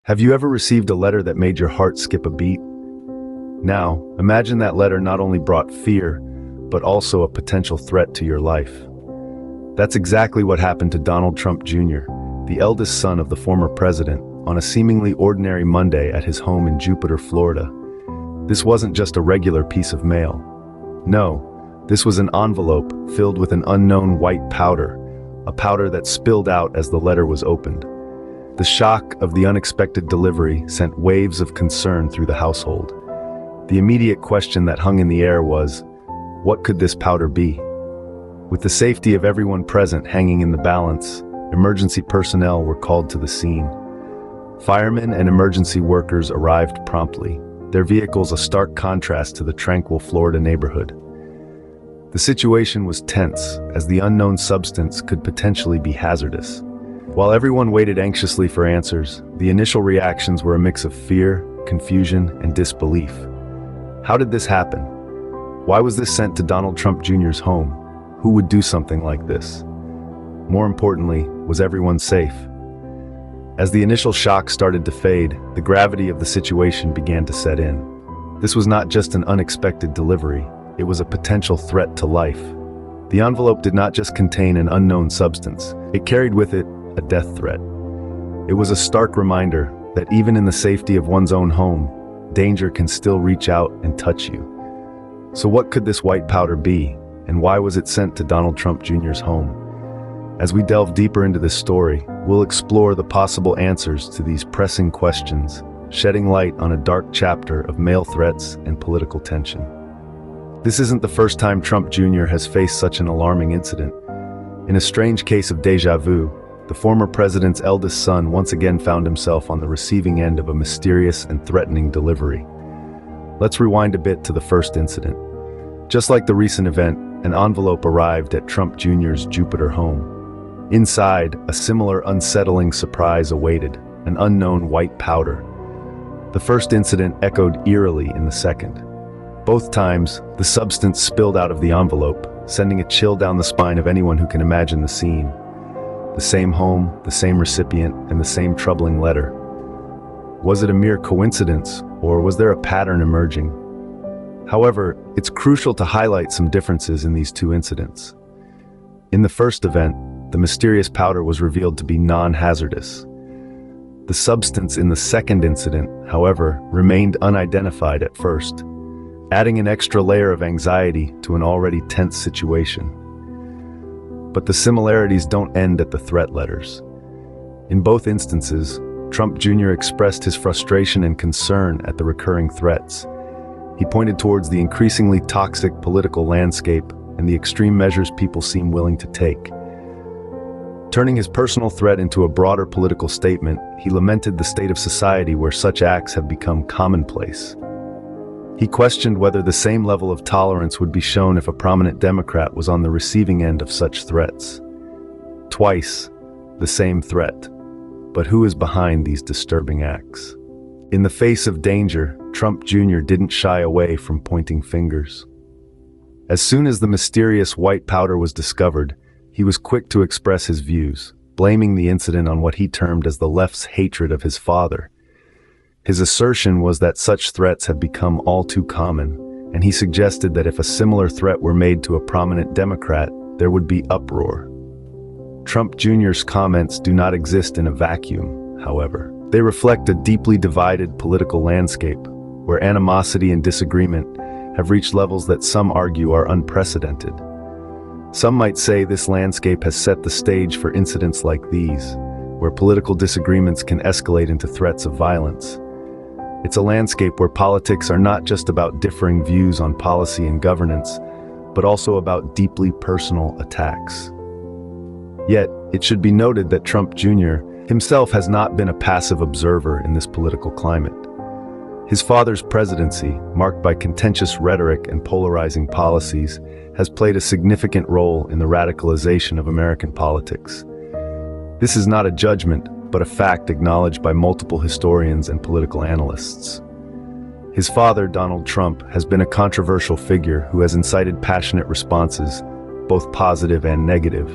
Have you ever received a letter that made your heart skip a beat? Now, imagine that letter not only brought fear, but also a potential threat to your life. That's exactly what happened to Donald Trump Jr., the eldest son of the former president, on a seemingly ordinary Monday at his home in Jupiter, Florida. This wasn't just a regular piece of mail. No, this was an envelope filled with an unknown white powder, a powder that spilled out as the letter was opened. The shock of the unexpected delivery sent waves of concern through the household. The immediate question that hung in the air was, what could this powder be? With the safety of everyone present hanging in the balance, emergency personnel were called to the scene. Firemen and emergency workers arrived promptly, their vehicles a stark contrast to the tranquil Florida neighborhood. The situation was tense, as the unknown substance could potentially be hazardous. While everyone waited anxiously for answers, the initial reactions were a mix of fear, confusion, and disbelief. How did this happen? Why was this sent to Donald Trump Jr.'s home? Who would do something like this? More importantly, was everyone safe? As the initial shock started to fade, the gravity of the situation began to set in. This was not just an unexpected delivery, it was a potential threat to life. The envelope did not just contain an unknown substance, it carried with it a death threat. It was a stark reminder that even in the safety of one's own home, danger can still reach out and touch you. So what could this white powder be, and why was it sent to Donald Trump Jr.'s home? As we delve deeper into this story, we'll explore the possible answers to these pressing questions, shedding light on a dark chapter of mail threats and political tension. This isn't the first time Trump Jr. has faced such an alarming incident. In a strange case of déjà vu, the former president's eldest son once again found himself on the receiving end of a mysterious and threatening delivery. Let's rewind a bit to the first incident. Just like the recent event, an envelope arrived at Trump Jr.'s Jupiter home. Inside, a similar unsettling surprise awaited, an unknown white powder. The first incident echoed eerily in the second. Both times, the substance spilled out of the envelope, sending a chill down the spine of anyone who can imagine the scene. The same home, the same recipient, and the same troubling letter. Was it a mere coincidence, or was there a pattern emerging? However, it's crucial to highlight some differences in these two incidents. In the first event, the mysterious powder was revealed to be non-hazardous. The substance in the second incident, however, remained unidentified at first, adding an extra layer of anxiety to an already tense situation. But the similarities don't end at the threat letters. In both instances, Trump Jr. expressed his frustration and concern at the recurring threats. He pointed towards the increasingly toxic political landscape and the extreme measures people seem willing to take. Turning his personal threat into a broader political statement, he lamented the state of society where such acts have become commonplace. He questioned whether the same level of tolerance would be shown if a prominent Democrat was on the receiving end of such threats. Twice, the same threat. But who is behind these disturbing acts? In the face of danger, Trump Jr. didn't shy away from pointing fingers. As soon as the mysterious white powder was discovered, he was quick to express his views, blaming the incident on what he termed as the left's hatred of his father. His assertion was that such threats have become all too common, and he suggested that if a similar threat were made to a prominent Democrat, there would be uproar. Trump Jr.'s comments do not exist in a vacuum, however. They reflect a deeply divided political landscape, where animosity and disagreement have reached levels that some argue are unprecedented. Some might say this landscape has set the stage for incidents like these, where political disagreements can escalate into threats of violence. It's a landscape where politics are not just about differing views on policy and governance, but also about deeply personal attacks. Yet, it should be noted that Trump Jr. himself has not been a passive observer in this political climate. His father's presidency, marked by contentious rhetoric and polarizing policies, has played a significant role in the radicalization of American politics. This is not a judgment, but a fact acknowledged by multiple historians and political analysts. His father, Donald Trump, has been a controversial figure who has incited passionate responses, both positive and negative,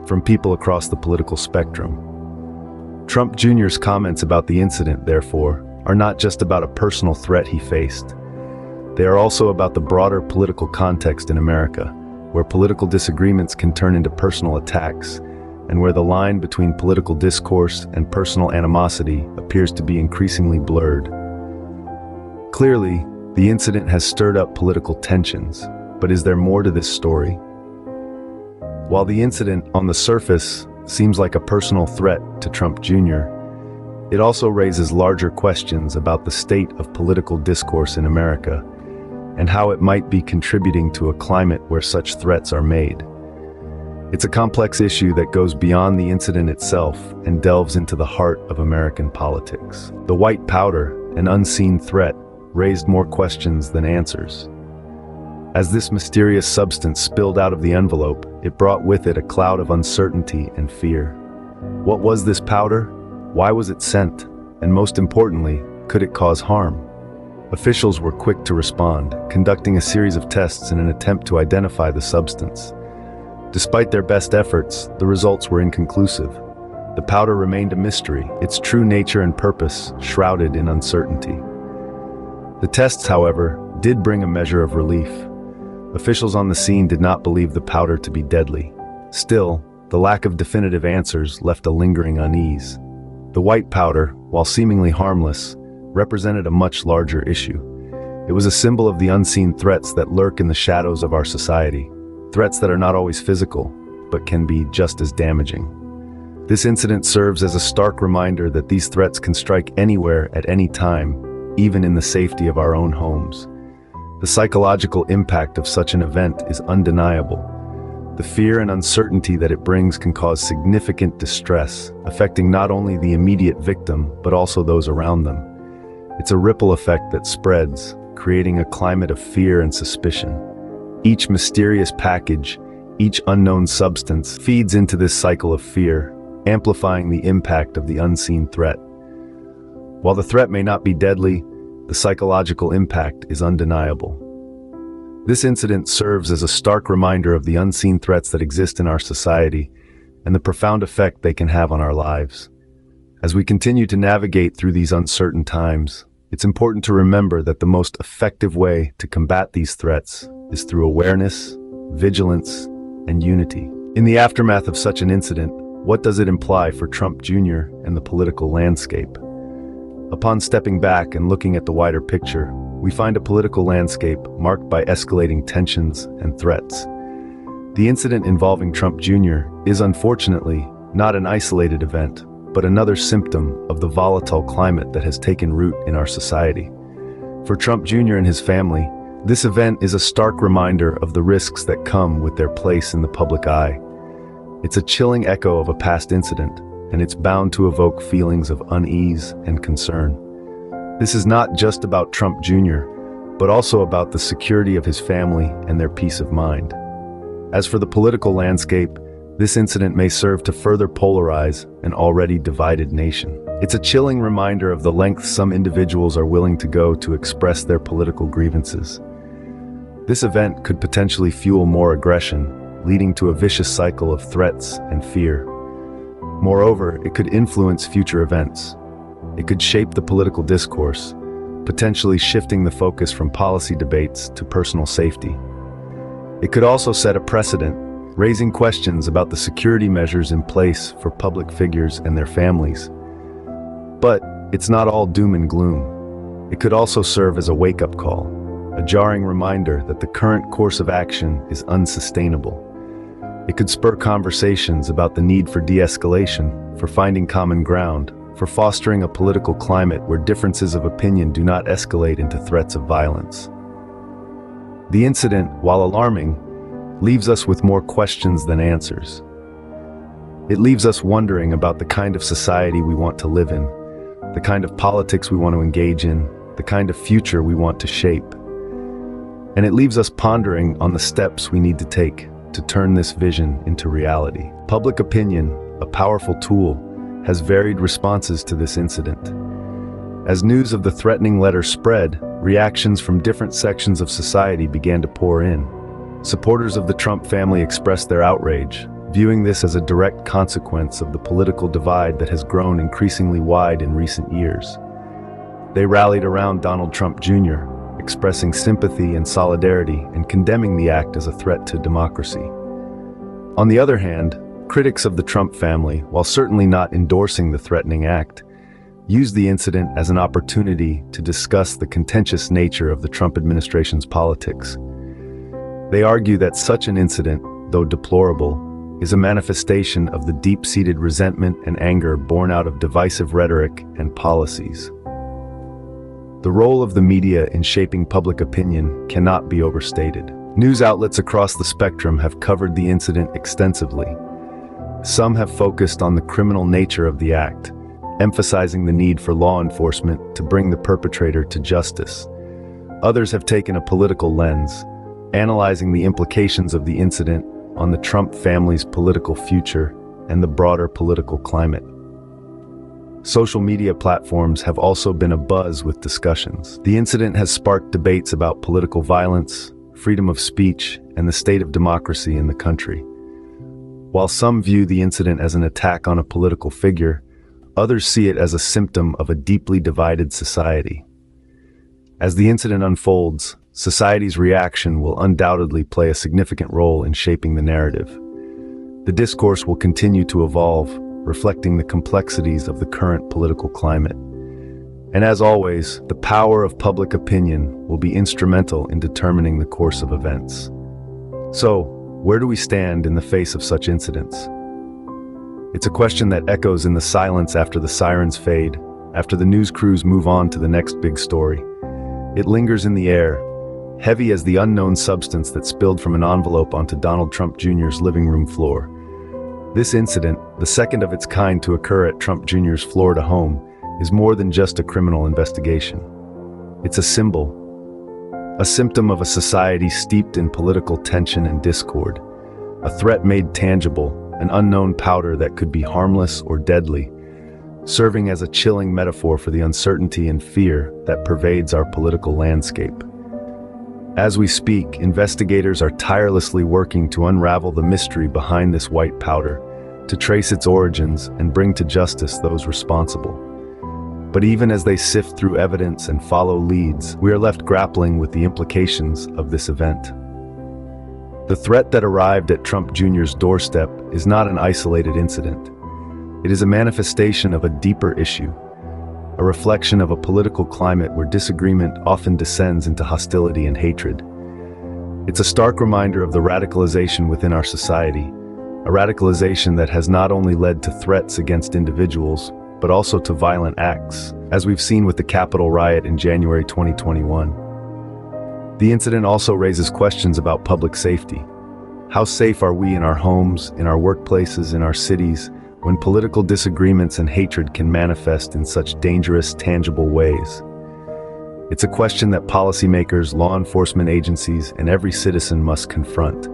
from people across the political spectrum. Trump Jr.'s comments about the incident, therefore, are not just about a personal threat he faced. They are also about the broader political context in America, where political disagreements can turn into personal attacks, and where the line between political discourse and personal animosity appears to be increasingly blurred. Clearly, the incident has stirred up political tensions, but is there more to this story? While the incident, on the surface, seems like a personal threat to Trump Jr., it also raises larger questions about the state of political discourse in America and how it might be contributing to a climate where such threats are made. It's a complex issue that goes beyond the incident itself and delves into the heart of American politics. The white powder, an unseen threat, raised more questions than answers. As this mysterious substance spilled out of the envelope, it brought with it a cloud of uncertainty and fear. What was this powder? Why was it sent? And most importantly, could it cause harm? Officials were quick to respond, conducting a series of tests in an attempt to identify the substance. Despite their best efforts, the results were inconclusive. The powder remained a mystery, its true nature and purpose shrouded in uncertainty. The tests, however, did bring a measure of relief. Officials on the scene did not believe the powder to be deadly. Still, the lack of definitive answers left a lingering unease. The white powder, while seemingly harmless, represented a much larger issue. It was a symbol of the unseen threats that lurk in the shadows of our society, threats that are not always physical, but can be just as damaging. This incident serves as a stark reminder that these threats can strike anywhere at any time, even in the safety of our own homes. The psychological impact of such an event is undeniable. The fear and uncertainty that it brings can cause significant distress, affecting not only the immediate victim, but also those around them. It's a ripple effect that spreads, creating a climate of fear and suspicion. Each mysterious package, each unknown substance, feeds into this cycle of fear, amplifying the impact of the unseen threat. While the threat may not be deadly, the psychological impact is undeniable. This incident serves as a stark reminder of the unseen threats that exist in our society and the profound effect they can have on our lives. As we continue to navigate through these uncertain times, it's important to remember that the most effective way to combat these threats is through awareness, vigilance, and unity. In the aftermath of such an incident, what does it imply for Trump Jr. and the political landscape? Upon stepping back and looking at the wider picture, we find a political landscape marked by escalating tensions and threats. The incident involving Trump Jr. is unfortunately not an isolated event, but another symptom of the volatile climate that has taken root in our society. For Trump Jr. and his family, this event is a stark reminder of the risks that come with their place in the public eye. It's a chilling echo of a past incident, and it's bound to evoke feelings of unease and concern. This is not just about Trump Jr., but also about the security of his family and their peace of mind. As for the political landscape, this incident may serve to further polarize an already divided nation. It's a chilling reminder of the lengths some individuals are willing to go to express their political grievances. This event could potentially fuel more aggression, leading to a vicious cycle of threats and fear. Moreover, it could influence future events. It could shape the political discourse, potentially shifting the focus from policy debates to personal safety. It could also set a precedent, raising questions about the security measures in place for public figures and their families. But it's not all doom and gloom. It could also serve as a wake-up call, a jarring reminder that the current course of action is unsustainable. It could spur conversations about the need for de-escalation, for finding common ground, for fostering a political climate where differences of opinion do not escalate into threats of violence. The incident, while alarming, leaves us with more questions than answers. It leaves us wondering about the kind of society we want to live in, the kind of politics we want to engage in, the kind of future we want to shape. And it leaves us pondering on the steps we need to take to turn this vision into reality. Public opinion, a powerful tool, has varied responses to this incident. As news of the threatening letter spread, reactions from different sections of society began to pour in. Supporters of the Trump family expressed their outrage, viewing this as a direct consequence of the political divide that has grown increasingly wide in recent years. They rallied around Donald Trump Jr., expressing sympathy and solidarity and condemning the act as a threat to democracy. On the other hand, critics of the Trump family, while certainly not endorsing the threatening act, used the incident as an opportunity to discuss the contentious nature of the Trump administration's politics. They argue that such an incident, though deplorable, is a manifestation of the deep-seated resentment and anger born out of divisive rhetoric and policies. The role of the media in shaping public opinion cannot be overstated. News outlets across the spectrum have covered the incident extensively. Some have focused on the criminal nature of the act, emphasizing the need for law enforcement to bring the perpetrator to justice. Others have taken a political lens, analyzing the implications of the incident on the Trump family's political future and the broader political climate. Social media platforms have also been abuzz with discussions. The incident has sparked debates about political violence, freedom of speech, and the state of democracy in the country. While some view the incident as an attack on a political figure, others see it as a symptom of a deeply divided society. As the incident unfolds, society's reaction will undoubtedly play a significant role in shaping the narrative. The discourse will continue to evolve, reflecting the complexities of the current political climate. And as always, the power of public opinion will be instrumental in determining the course of events. So, where do we stand in the face of such incidents? It's a question that echoes in the silence after the sirens fade, after the news crews move on to the next big story. It lingers in the air, heavy as the unknown substance that spilled from an envelope onto Donald Trump Jr.'s living room floor. This incident, the second of its kind to occur at Trump Jr.'s Florida home, is more than just a criminal investigation. It's a symbol, a symptom of a society steeped in political tension and discord, a threat made tangible, an unknown powder that could be harmless or deadly, serving as a chilling metaphor for the uncertainty and fear that pervades our political landscape. As we speak, investigators are tirelessly working to unravel the mystery behind this white powder, to trace its origins and bring to justice those responsible. But even as they sift through evidence and follow leads, we are left grappling with the implications of this event. The threat that arrived at Trump Jr.'s doorstep is not an isolated incident. It is a manifestation of a deeper issue, a reflection of a political climate where disagreement often descends into hostility and hatred. It's a stark reminder of the radicalization within our society, a radicalization that has not only led to threats against individuals, but also to violent acts, as we've seen with the Capitol riot in January 2021. The incident also raises questions about public safety. How safe are we in our homes, in our workplaces, in our cities, when political disagreements and hatred can manifest in such dangerous, tangible ways? It's a question that policymakers, law enforcement agencies, and every citizen must confront.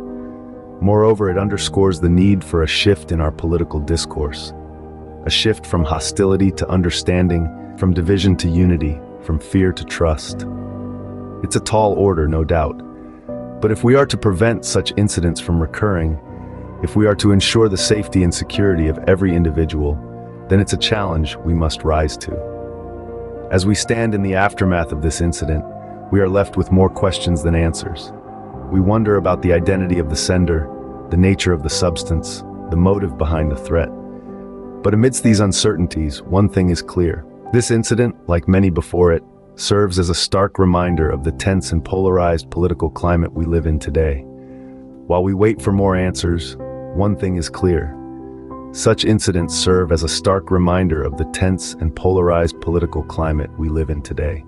Moreover, it underscores the need for a shift in our political discourse. A shift from hostility to understanding, from division to unity, from fear to trust. It's a tall order, no doubt. But if we are to prevent such incidents from recurring, if we are to ensure the safety and security of every individual, then it's a challenge we must rise to. As we stand in the aftermath of this incident, we are left with more questions than answers. We wonder about the identity of the sender, the nature of the substance, the motive behind the threat. But amidst these uncertainties, one thing is clear. This incident, like many before it, serves as a stark reminder of the tense and polarized political climate we live in today. While we wait for more answers, one thing is clear. Such incidents serve as a stark reminder of the tense and polarized political climate we live in today.